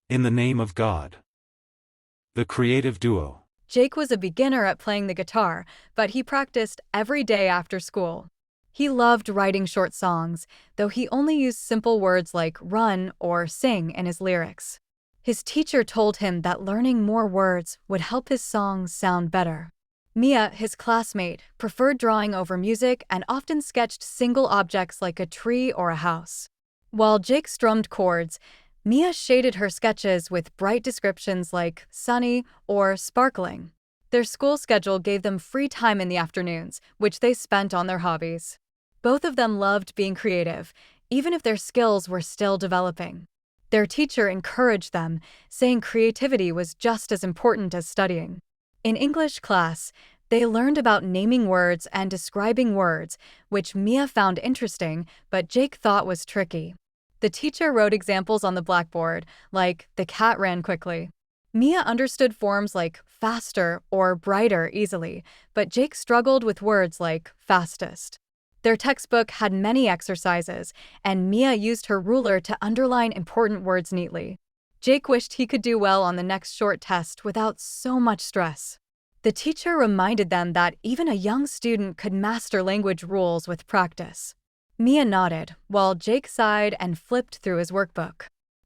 In the name of God. The creative duo. Jake was a beginner at playing the guitar, but he practiced every day after school. He loved writing short songs, though he only used simple words like run or sing in his lyrics. His teacher told him that learning more words would help his songs sound better. Mia, his classmate, preferred drawing over music and often sketched single objects like a tree or a house. While Jake strummed chords, Mia shaded her sketches with bright descriptions like sunny or sparkling. Their school schedule gave them free time in the afternoons, which they spent on their hobbies. Both of them loved being creative, even if their skills were still developing. Their teacher encouraged them, saying creativity was just as important as studying. In English class, they learned about naming words and describing words, which Mia found interesting, but Jake thought was tricky. The teacher wrote examples on the blackboard, like the cat ran quickly. Mia understood forms like faster or brighter easily, but Jake struggled with words like fastest. Their textbook had many exercises, and Mia used her ruler to underline important words neatly. Jake wished he could do well on the next short test without so much stress. The teacher reminded them that even a young student could master language rules with practice. Mia nodded, while Jake sighed and flipped through his workbook.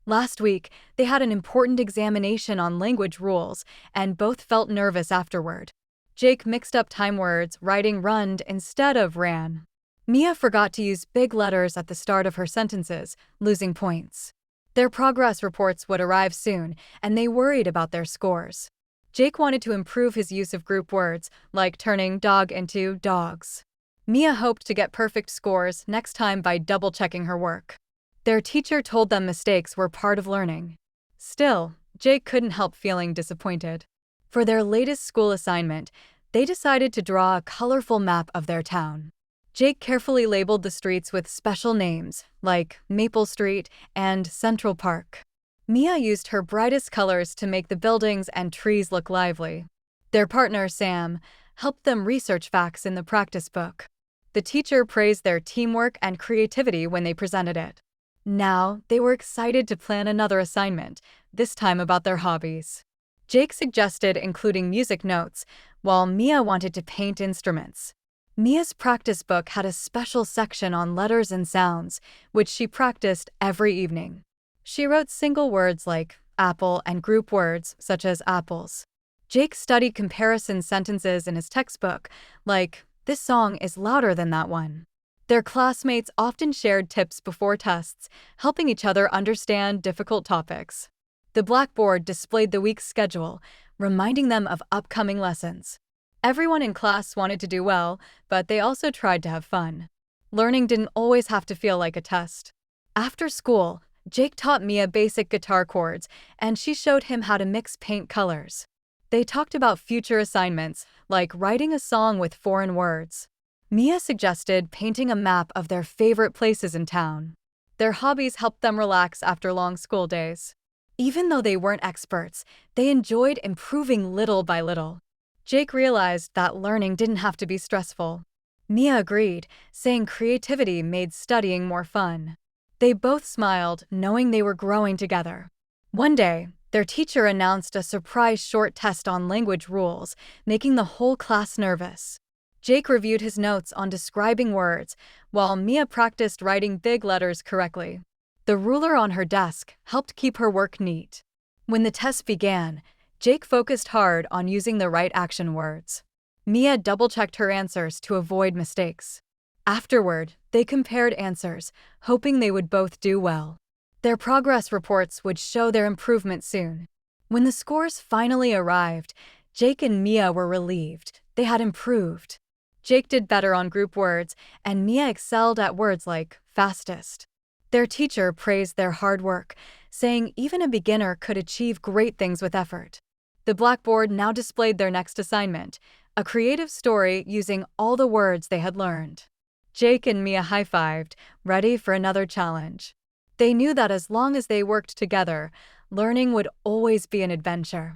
Last week, they had an important examination on language rules, and both felt nervous afterward. Jake mixed up time words, writing runned instead of ran. Mia forgot to use big letters at the start of her sentences, losing points. Their progress reports would arrive soon, and they worried about their scores. Jake wanted to improve his use of group words, like turning dog into dogs. Mia hoped to get perfect scores next time by double-checking her work. Their teacher told them mistakes were part of learning. Still, Jake couldn't help feeling disappointed. For their latest school assignment, they decided to draw a colorful map of their town. Jake carefully labeled the streets with special names, like Maple Street and Central Park. Mia used her brightest colors to make the buildings and trees look lively. Their partner, Sam, helped them research facts in the practice book. The teacher praised their teamwork and creativity when they presented it. Now, they were excited to plan another assignment, this time about their hobbies. Jake suggested including music notes, while Mia wanted to paint instruments. Mia's practice book had a special section on letters and sounds, which she practiced every evening. She wrote single words like apple and group words, such as apples. Jake studied comparison sentences in his textbook, like, this song is louder than that one. Their classmates often shared tips before tests, helping each other understand difficult topics. The blackboard displayed the week's schedule, reminding them of upcoming lessons. Everyone in class wanted to do well, but they also tried to have fun. Learning didn't always have to feel like a test. After school, Jake taught Mia basic guitar chords, and she showed him how to mix paint colors. They talked about future assignments, like writing a song with foreign words. Mia suggested painting a map of their favorite places in town. Their hobbies helped them relax after long school days. Even though they weren't experts, they enjoyed improving little by little. Jake realized that learning didn't have to be stressful. Mia agreed, saying creativity made studying more fun. They both smiled, knowing they were growing together. One day, their teacher announced a surprise short test on language rules, making the whole class nervous. Jake reviewed his notes on describing words, while Mia practiced writing big letters correctly. The ruler on her desk helped keep her work neat. When the test began, Jake focused hard on using the right action words. Mia double-checked her answers to avoid mistakes. Afterward, they compared answers, hoping they would both do well. Their progress reports would show their improvement soon. When the scores finally arrived, Jake and Mia were relieved. They had improved. Jake did better on group words, and Mia excelled at words like fastest. Their teacher praised their hard work, saying even a beginner could achieve great things with effort. The blackboard now displayed their next assignment, a creative story using all the words they had learned. Jake and Mia high-fived, ready for another challenge. They knew that as long as they worked together, learning would always be an adventure.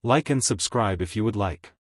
Like and subscribe if you would like.